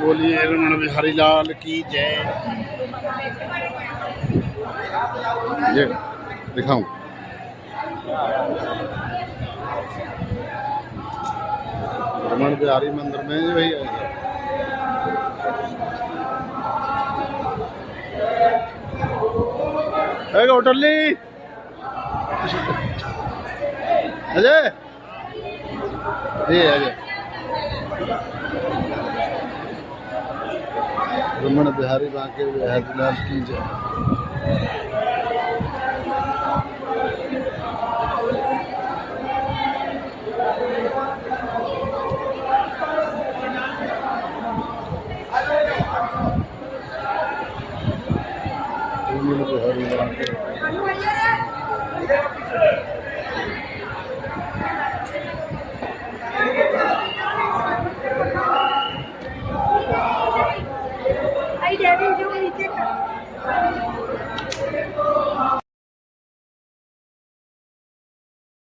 बोलिए रमण बिहारी लाल की जय। ये दिखाऊं रमण बिहारी मंदिर में वही है होटल ली अजय ये अजय रमण बिहारी बांके बिहारी लाल की जय। रमण बिहारी बांके आई डेविड जो नीचे